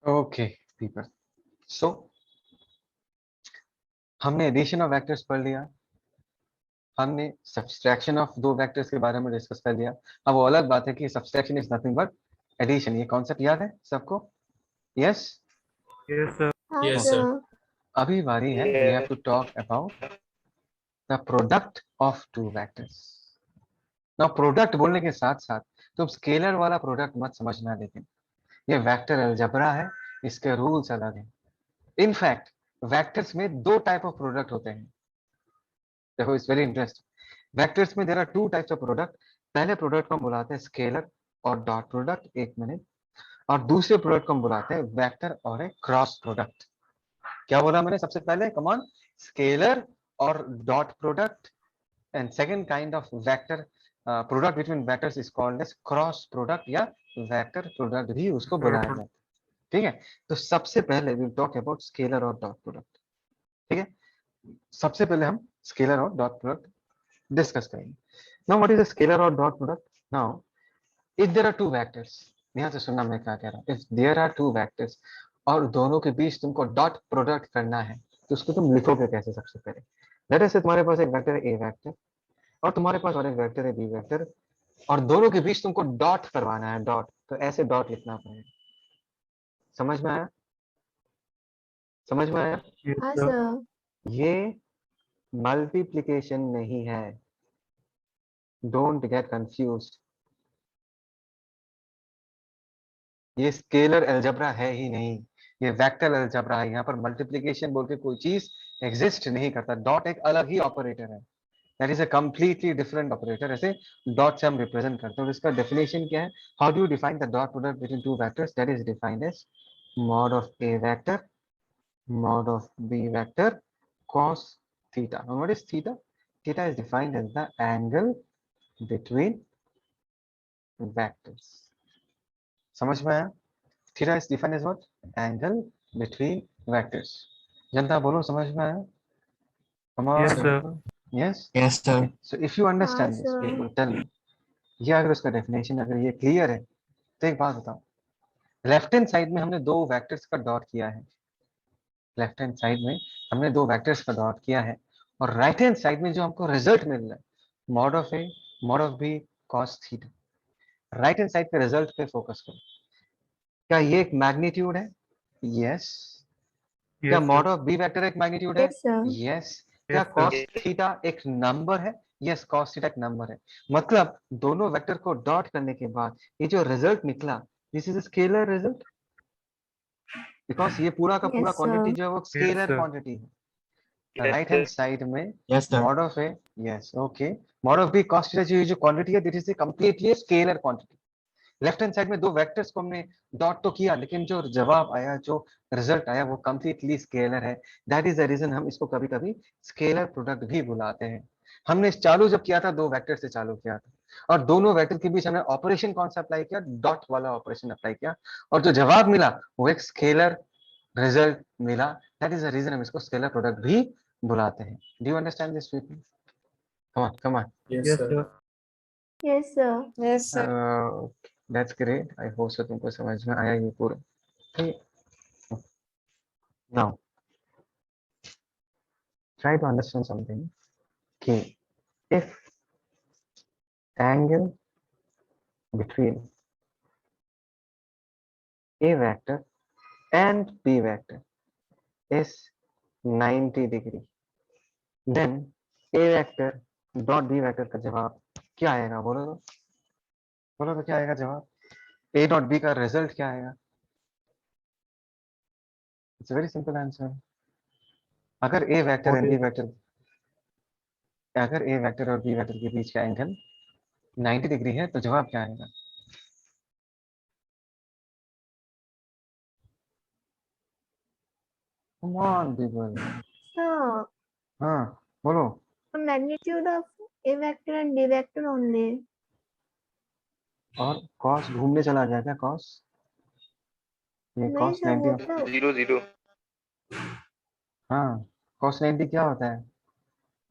Okay people, सो हमने addition of vectors पढ़ लिया, हमने सब्सट्रैक्शन ऑफ दो वेक्टर्स के बारे में डिस्कस कर लिया। अब वो अलग बात है कि subtraction is nothing but addition. ये कॉन्सेप्ट याद है सबको? Yes yes sir. हाँ Yes, सर। अभी बारी है, we have to talk about the product of two vectors. Now product बोलने के साथ साथ तुम स्केलर वाला प्रोडक्ट मत समझना, लेकिन ये वेक्टर अलजेब्रा है, इसके रूल्स अलग हैं। इनफैक्ट वेक्टर्स में दो टाइप ऑफ प्रोडक्ट होते हैं। देखो इट्स वेरी इंटरेस्टिंग। वेक्टर्स में there are two types of product. पहले प्रोडक्ट को हम बुलाते हैं स्केलर और डॉट प्रोडक्ट, एक मिनट। और दूसरे प्रोडक्ट को हम बुलाते हैं वेक्टर और एक क्रॉस प्रोडक्ट। क्या बोला मैंने सबसे पहले? कम ऑन, स्केलर और dot product. And second kind of vector product between vectors is called as cross product या वेक्टर प्रोडक्ट भी उसको बुलाया जाता है। ठीक है, तो सबसे पहले विल टॉक अबाउट स्केलर और डॉट प्रोडक्ट। ठीक है, सबसे पहले हम स्केलर और डॉट प्रोडक्ट डिस्कस करेंगे। Now what is a scalar और dot product? Now if there are two vectors, ध्यान से सुनना मैं क्या कह रहा हूँ। If there are two vectors और दोनों के बीच तुमको डॉट प्रोडक्ट करना है, तो उसको तुम लिखोगे कैसे? सबसे पहले लेट अस से तुम्हारे पास एक वेक्टर है ए वेक्टर और तुम्हारे पास और एक वेक्टर है बी वेक्टर, और दोनों के बीच तुमको डॉट करवाना है, डॉट। तो ऐसे डॉट लिखना पड़ेगा। समझ में आया? समझ में आया? यस हाँ सर। सर। ये मल्टीप्लिकेशन नहीं है, डोंट गेट कंफ्यूज्ड। ये स्केलर अलजेब्रा है ही नहीं, ये वेक्टर अलजेब्रा है। यहाँ पर मल्टीप्लिकेशन बोल के कोई चीज एग्जिस्ट नहीं करता। डॉट एक अलग ही ऑपरेटर है, that is a completely different operator. ऐसे डॉट से हम रिप्रेजेंट करते हैं। और इसका डेफिनेशन क्या है? How do you define the dot product between two vectors? That is defined as mod of a vector mod of b vector cos theta. Now what is theta? Theta is defined as the angle between vectors. समझ में आया? Theta is defined as what? Angle between vectors. जनता बोलो, समझ में आया? Come on, yes sir. people. Yes? yes, sir. Okay. So if you हाँ understand this, sir. people, tell me. ये अगर उसका डेफिनेशन अगर ये क्लियर है, तो एक बात बताओ। लेफ्ट हैंड साइड में हमने दो वेक्टर्स का डॉट किया है। लेफ्ट हैंड साइड में हमने दो वेक्टर्स का डॉट किया है, और राइट हैंड साइड में जो हमको रिजल्ट मिल रहा है, mod of a mod of b cos theta. Right hand side पे रिजल्ट पे फोकस करो। क्या ये एक मैग्नीट्यूड है? यस। क्या yes mod sir. Of B vector एक मैग्नीट्यूड है? Yes sir. यस। क्या यस कॉस सर। थीटा एक नंबर है? यस, कॉस थीटा एक नंबर है। मतलब दोनों वेक्टर को डॉट करने के बाद ये जो रिजल्ट निकला, this is scalar result, because ये पूरा का पूरा यस क्वांटिटी सर। जो है वो यस स्केलर सर। क्वांटिटी है। राइट हैंड साइड में Yes, sir. Mod of a, yes okay, mod of b cos theta जो क्वांटिटी है, this is completely scalar quantity. Left hand side में दो vectors को हमने डॉट तो किया, लेकिन जो जवाब आया, जो रिजल्ट आया, वो कंप्लीटली स्केलर है। दैट इज द रीजन हम इसको कभी कभी स्केलर प्रोडक्ट भी बुलाते हैं। हमने चालू जब किया था, दो वेक्टर से चालू किया था, और दोनों वेक्टर के बीच हमने ऑपरेशन कौन सा अप्लाई किया? डॉट वाला ऑपरेशन अप्लाई किया, और जो जवाब मिला वो एक स्केलर रिजल्ट मिला। दैट इज द रीजन हम इसको स्केलर प्रोडक्ट भी बुलाते हैं। Do you understand this people? Come on come on. Yes, yes sir. Sir. Yes sir. Yes, sir. That's great, I hope so तुमको समझ में आया ये पूरा। ठीक, now try to understand something. Okay, if angle between a vector and b vector is 90 degree, then a vector dot b vector का जवाब क्या आएगा? बोलो तो, बोलो तो क्या आएगा जवाब? a dot b का रिजल्ट क्या आएगा? It's very simple answer. अगर a vector and b vector, अगर a वेक्टर और b वेक्टर के बीच का एंगल 90 डिग्री है, तो जवाब क्या आएगा? Come on people. सर, हाँ बोलो। magnitude of a vector and b vector only. और cos घूमने चला गया क्या? cos, ये नहीं cos सर, वो 90, तो 0 0। हाँ cos 90 क्या होता है?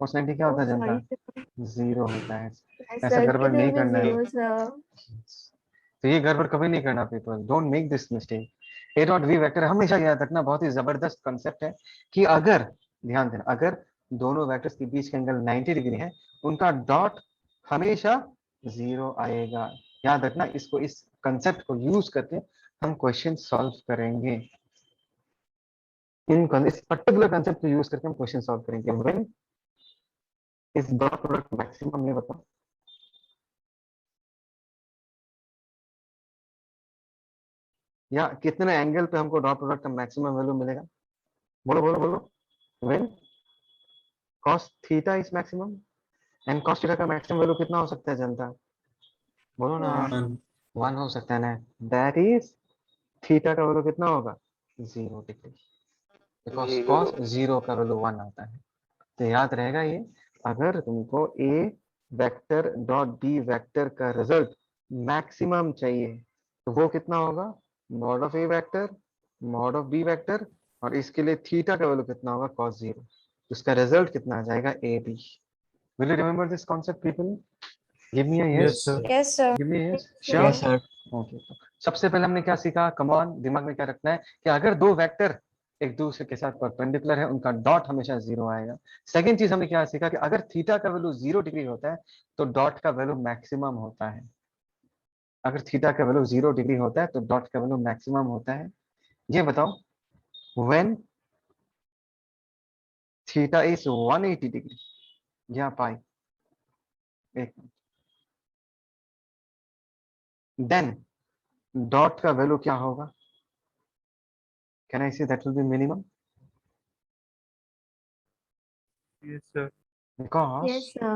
cos 90 क्या वो होता है जनता? साइड पे जीरो होता है। ऐसा साइड के गड़बड़ नहीं लिए भी करना है। Zero sir. तो ये गड़बड़ कभी नहीं करना people, don't make this mistake. A dot V vector हमेशा याद रखना, बहुत ही जबरदस्त कंसेप्ट है कि अगर, ध्यान देना, अगर दोनों वेक्टर्स के बीच के एंगल 90 डिग्री है, उनका डॉट हमेशा 0 आएगा। याद रखना इसको, इस कंसेप्ट को यूज करके हम क्वेश्चन सॉल्व करेंगे। इस पर्टिकुलर कंसेप्ट को यूज करके हम क्वेश्चन सॉल्व करेंगे। When is dot product maximum, ये बताओ। या कितने एंगल पे हमको डॉट प्रोडक्ट का मैक्सिमम वैल्यू मिलेगा? बोलो बोलो बोलो। When cos theta is maximum and cos theta का मैक्सिमम वैल्यू कितना हो सकता है जनता? बोलो ना। 1 हो सकता है ना। दैट इज थीटा का वैल्यू कितना होगा? 0 डिग्री। बिकॉज cos 0 का वैल्यू 1 आता है। तो याद रहेगा ये, अगर तुमको A vector dot B vector का रिजल्ट मैक्सिमम चाहिए तो वो कितना होगा? Mod of A vector mod of B vector, और इसके लिए थीटा का वैल्यू कितना होगा? cos 0। उसका रिजल्ट कितना आ जाएगा? A B. Will you remember this concept people? Give me a Yes, yes, sir. Yes, sir. Give me yes, Yes, sure. sir. Okay, सबसे पहले हमने क्या सीखा? कम ऑन, दिमाग में क्या रखना है कि अगर दो वेक्टर एक दूसरे के साथ परपेंडिकुलर है, उनका डॉट हमेशा 0 आएगा। सेकंड चीज हमने क्या सीखा कि अगर थीटा का वैल्यू 0 डिग्री होता है तो डॉट का वैल्यू मैक्सिमम होता है। अगर थीटा का वैल्यू 0 डिग्री होता है तो डॉट का वैल्यू मैक्सिमम होता है। ये बताओ, व्हेन थीटा इज 180 डिग्री या पाई, एक, देन डॉट का वैल्यू क्या होगा? Can I say that will be minimum? Yes, sir. Because Yes, sir.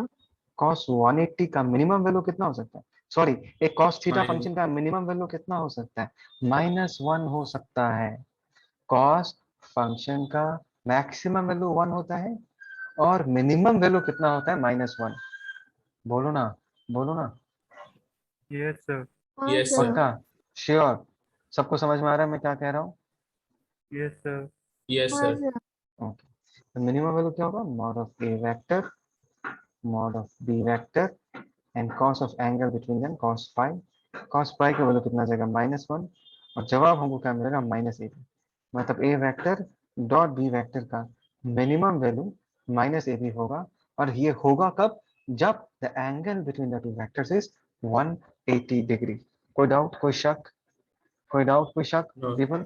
cos 180 का मिनिमम वैल्यू कितना हो सकता है? सॉरी, एक cos थीटा Minus. फंक्शन का मिनिमम वैल्यू कितना हो सकता है? -1 हो सकता है। cos फंक्शन का मैक्सिमम वैल्यू 1 होता है और मिनिमम वैल्यू कितना होता है? -1। बोलो ना, बोलो ना। Yes, sir. हाँ, Yes, sir. sir. पक्का? श्योर? सबको समझ में आ रहा है मैं क्या कह रहा हूँ? Yes, sir. Yes, हाँ, sir. sir. ओके, तो मिनिमम वैल्यू क्या होगा? Mod of A vector mod of B vector and cos of angle between them cos phi. cos pi का वैल्यू कितना आ जाएगा? -1। और जवाब हमको क्या मिलेगा? -ab। मतलब ए वेक्टर डॉट बी वेक्टर का मिनिमम वैल्यू -ab होगा। और ये होगा कब? जब the angle between the two vectors is 180 degree. कोई डाउट, कोई शक, कोई डाउट, कोई शक No. People?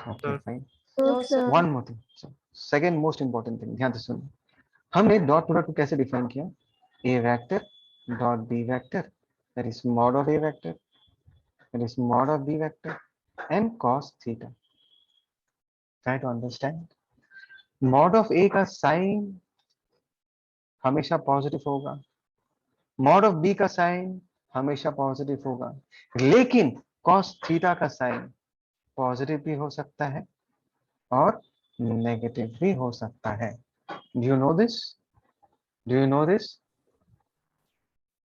Okay Sir. Fine. No, sir. One more thing, second most important thing, ध्यान से सुनो। हमने डॉट प्रोडक्ट को कैसे डिफाइन किया? A vector dot B vector, that is mod of A vector, that is mod of B vector and cos theta. Try to understand. Mod of A का sign हमेशा positive होगा, mod of B का sign हमेशा positive होगा, लेकिन cos theta का sign positive भी हो सकता है और नेगेटिव भी हो सकता है। Do you know this? Do you know this?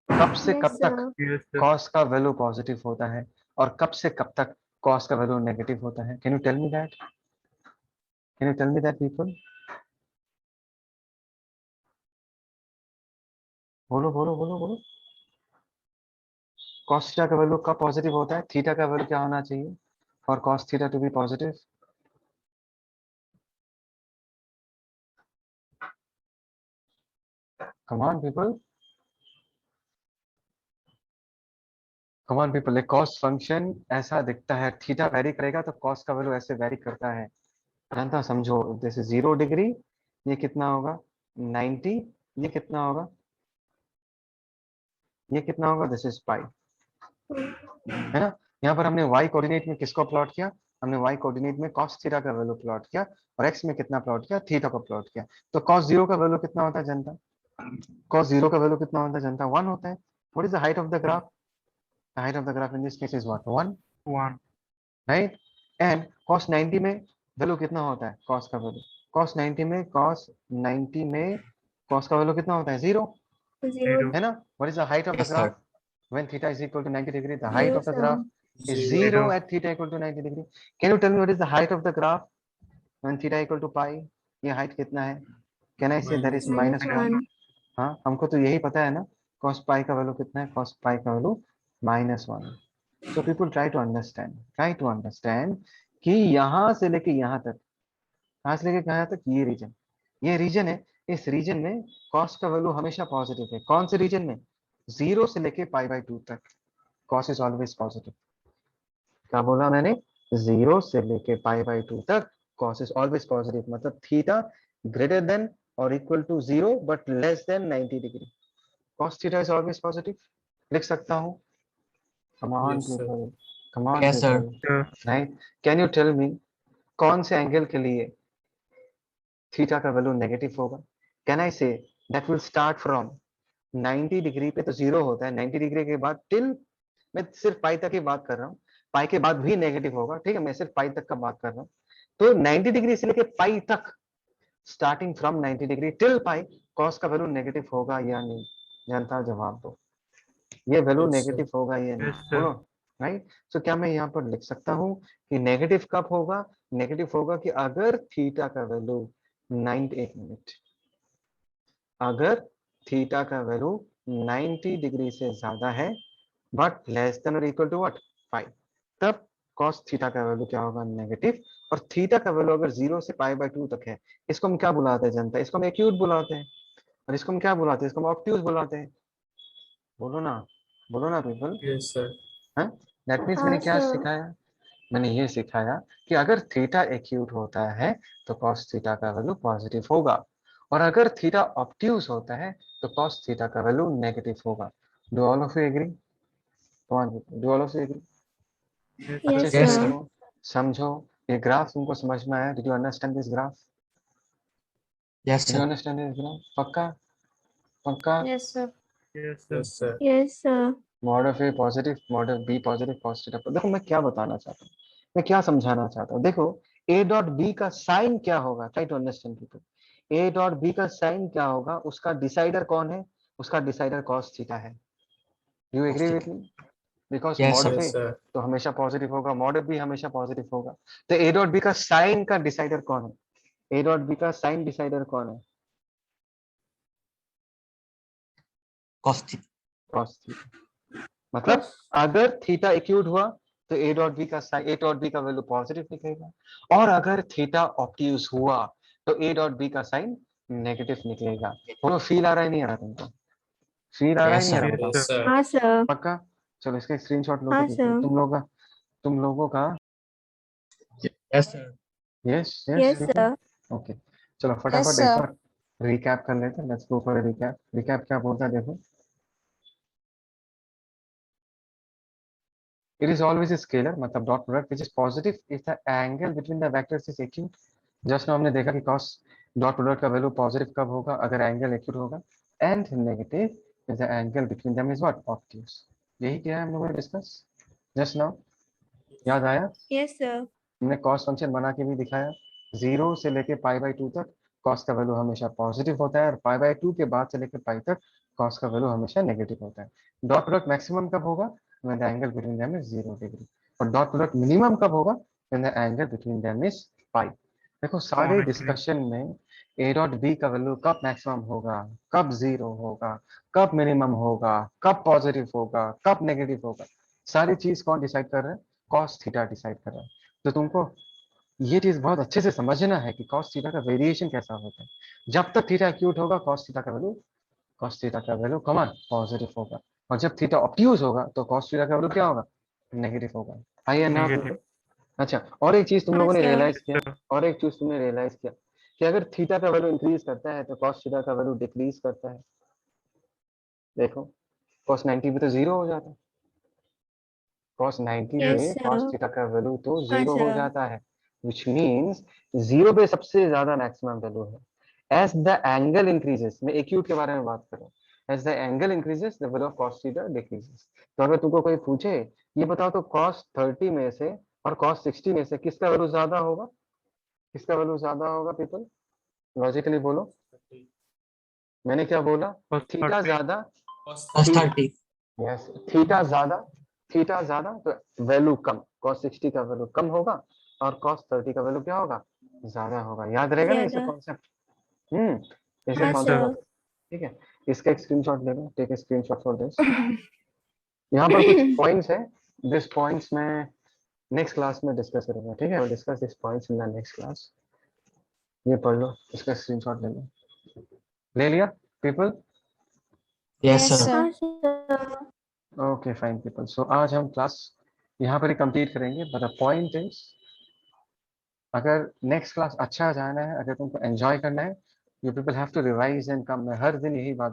कब से Yes, कब तक sir. Yes, sir. cos का वैल्यू पॉजिटिव होता है और कब से कब तक cos का वैल्यू नेगेटिव होता है? Can you tell me that? Can you tell me that people? बोलो बोलो बोलो बोलो। cos थीटा का वैल्यू कब पॉजिटिव होता है? थीटा का वैल्यू क्या होना चाहिए for cos theta to be positive? Come on people, come on people. एक cos फंक्शन ऐसा दिखता है, थीटा वेरी करेगा तो cos का वैल्यू ऐसे वेरी करता है। जानता, समझो, जैसे 0 डिग्री, ये कितना होगा? 90। ये कितना होगा? ये कितना होगा? दिस इज पाई, है ना? यहाँ पर हमने y कोऑर्डिनेट में किसको प्लॉट किया? हमने y कोऑर्डिनेट में cos थीटा का वैल्यू प्लॉट किया और x में कितना प्लॉट किया? थीटा को प्लॉट किया। तो cos 0 का वैल्यू कितना होता है जनता? cos 0 का वैल्यू कितना होता है जनता? 1 होता है। What is the height of the graph? The height of the graph in this case is what? 1, 1. Right? And cos 90 में वैल्यू कितना होता है? cos का वैल्यू cos 90 में cos का वैल्यू कितना होता है? 0, 0. 0. है ना? What is the height of the Yes, graph sir. when theta is equal to 90 degree? The height 0, of the sir. graph is 0 0. at theta equal to 90 degree. Can you tell me what is the height of the graph when theta equal to pi? ये height कितना है? Can I say that is Minus -1? 1. हाँ, हमको तो यही पता है ना, cos pi का वैल्यू कितना है? cos pi का value -1। So people try to understand कि यहाँ से लेके यहाँ तक, कहाँ से लेके कहाँ तक, ये रीजन है। इस रीजन में कॉस का वैल्यू हमेशा पॉजिटिव है। कौन से रीजन में? 0 से लेके π/2 तक कॉस इज ऑलवेज पॉजिटिव। क्या बोला मैंने? 0 से लेके π/2 तक कॉस इज ऑलवेज पॉजिटिव, मतलब थीटा ग्रेटर देन और equal to 0 but less than 90 degree, cos theta is always positive. लिख सकता हूँ? come on Yes, sir. people, come on Yes, sir. people, right? Can you tell me कौन से angle के लिए theta का value negative होगा? Can I say that will start from 90 degree पे तो 0 होता है, 90 डिग्री के बाद टिल, मैं सिर्फ पाई तक की बात कर रहा हूँ, पाई के बाद भी नेगेटिव होगा, ठीक है, मैं सिर्फ पाई तक का बात कर रहा हूँ। तो 90 डिग्री से लेके पाई तक, starting from 90 degree till pi, cos का वैल्यू नेगेटिव होगा या नहीं? जनता जवाब दो, ये वैल्यू Yes, sir. नेगेटिव होगा या नहीं? Yes, sir. बोलो, राइट? सो क्या मैं यहाँ पर लिख सकता हूँ कि नेगेटिव कब होगा? नेगेटिव होगा कि अगर थीटा का वैल्यू 98 मिनट, अगर थीटा का वैल्यू 90 डिग्री से ज्यादा है बट लेस देन और इक्वल टू व्हाट, 5, तब cos थीटा का वैल्यू क्या होगा? नेगेटिव। और थीटा का वैल्यू अगर 0 से π/2 तक है, इसको हम क्या बुलाते हैं जनता? इसको हम एक्यूट बुलाते हैं। और इसको हम क्या बुलाते हैं? इसको हम ऑब्ट्यूज बुलाते हैं। बोलो ना, बोलो ना people. Yes, sir. That means मैंने हाँ क्या सर। सिखाया? मैंने ये सिखाया कि अगर थीटा एक्यूट होता है तो cos थीटा का वैल्यू पॉजिटिव होगा, और अगर थीटा ऑब्ट्यूज होता है तो cos थीटा का वैल्यू नेगेटिव होगा। Do all of you agree? Do all of you agree? Yes, अच्छे Yes, से Yes, sir. sir. देखो, समझो। ये ग्राफ तुमको समझ में आया? Did you understand this graph? Yes, did you sir. Understand this graph? पक्का? पक्का? Yes, sir. yes, sir. Yes, sir. Yes, sir. Mod of A positive, mod of B positive, cos theta. देखो मैं क्या बताना चाहता हूँ, मैं क्या समझाना चाहता हूँ। देखो ए डॉट बी का साइन क्या होगा? Try to understand people. A dot B का साइन क्या होगा? उसका डिसाइडर कौन है? उसका डिसाइडर cos थीटा है। You agree with me? Because Yes, mod sir. Of A Yes, sir. तो हमेशा पॉजिटिव होगा, मॉड ऑफ बी हमेशा पॉजिटिव होगा। तो ए डॉट बी का साइन का डिसाइडर कौन है? ए डॉट बी का साइन डिसाइडर कौन है? Cos theta. cos theta. मतलब Cos. अगर थीटा एक्यूट हुआ तो ए डॉट बी का साइन, ए डॉट बी का वैल्यू पॉजिटिव निकलेगा, और अगर थीटा ऑब्ट्यूज हुआ तो ए डॉट बी का साइन नेगेटिव निकलेगा। बोलो फील आ रहा है नहीं आ रहा तुमको? फील आ रहा है Yes, नहीं आ sir. रहा? Yes, बताओ Yes, sir. sir. हाँ सर। पक्का? चलो इसका स्क्रीनशॉट लो तो हाँ people, सर। तुम लोगों का Yes, sir. Yes Yes, yes sir. Okay. चलो Yes, फटाफट एक sir. बार रिकैप कर लेते हैं। Let's go for recap. Recap क्या बोलता है देखो, it is always a scalar, मतलब dot product which is positive if the angle between the vectors is acute। Just हमने देखा कि cos डॉट प्रोडक्ट का वैल्यू पॉजिटिव कब होगा? अगर एंगल एक्यूट होगा। And negative if the angle between them is what? Obtuse. यही किया है हम लोगों ने डिस्कस जस्ट नाउ। याद आया? Yes, sir. हमने cos फंक्शन बना के भी दिखाया। 0 से लेके π/2 तक cos का वैल्यू हमेशा पॉजिटिव होता है, और π/2 के बाद से लेकर पाई तक cos का वैल्यू हमेशा नेगेटिव होता है। डॉट प्रोडक्ट मैक्सिमम कब होगा? when the angle between them is 0 degree. और डॉट प्रोडक्ट मिनिमम कब होगा? when the angle between them is पाई। देखो सारे 180. डिस्कशन में ए डॉट बी का वैल्यू कब मैक्सिमम होगा, कब 0 होगा, कब मिनिमम होगा, कब पॉजिटिव होगा, कब नेगेटिव होगा, सारी चीज कौन डिसाइड कर रहा है? cos थीटा डिसाइड कर रहा है। तो तुमको ये चीज बहुत अच्छे से समझना है कि cos थीटा का वेरिएशन कैसा होता है। जब तक थीटा एक्यूट होगा cos थीटा का वैल्यू कमान पॉजिटिव होगा, और जब थीटा ऑब्ट्यूज होगा तो cos थीटा का वैल्यू क्या होगा? नेगेटिव होगा। आइए ना Negative. people? अच्छा, और एक चीज तुम हाँ लोगों ने सर। रियलाइज किया, Sir. और एक चीज तुमने रियलाइज किया कि अगर थीटा का वैल्यू इंक्रीज करता है तो cos थीटा का वैल्यू डिक्रीज करता है। देखो cos 90 पे तो 0 हो जाता है, cos 90 Yes, पे cos sir. थीटा का वैल्यू तो हाँ 0 हो सर। जाता है, which means 0 पे सबसे ज्यादा मैक्सिमम वैल्यू है। as the angle increases, मैं एक्यूट के बारे में बात कर रहा हूँ, as the angle increases the value of cos theta decreases। तो अगर तुमको कोई पूछे ये बताओ तो cos 30 में से और cos 60 में से किसका वैल्यू ज्यादा होगा? किसका वैल्यू ज्यादा होगा पीपल? लॉजिकली बोलो, मैंने क्या बोला? Cos theta 30. ज्यादा, Cos 30. यस थीटा ज्यादा, थीटा ज्यादा तो वैल्यू कम, cos 60 का वैल्यू कम होगा और cos 30 का वैल्यू क्या होगा? ज्यादा होगा। याद रहेगा ना इसका ज्यादा। कॉन्सेप्ट? इसका हाँ Yes, कॉन्सेप्ट, sir. सर। ठीक है। इसका एक स्क्रीनशॉट ले लो, take a screenshot for this. यहाँ पर कुछ पॉइंट्स है, दिस पॉइंट्स में नेक्स्ट क्लास में डिस्कस करेंगे, ठीक है, discuss this points in the next class. ये पढ़ लो, इसका स्क्रीनशॉट ले लो। ले लिया पीपल? Yes, sir. हाँ sir. Okay fine people, so आज हम क्लास यहाँ पर ही कंप्लीट करेंगे, बट द पॉइंट इज, अगर नेक्स्ट क्लास अच्छा जाना है, अगर तुमको एंजॉय करना है, you people have to revise and come. मैं हर दिन यही बात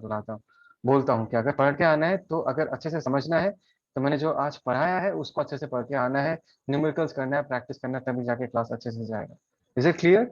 बोलता हूँ कि अगर पढ़ के आना है तो अगर अच्छे से समझना है तो मैंने जो आज पढ़ाया है उसको अच्छे से पढ़ के आना है, न्यूमेरिकल्स करना है, प्रैक्टिस करना है, तभी जाके क्लास अच्छे से जाएगा। Is it clear?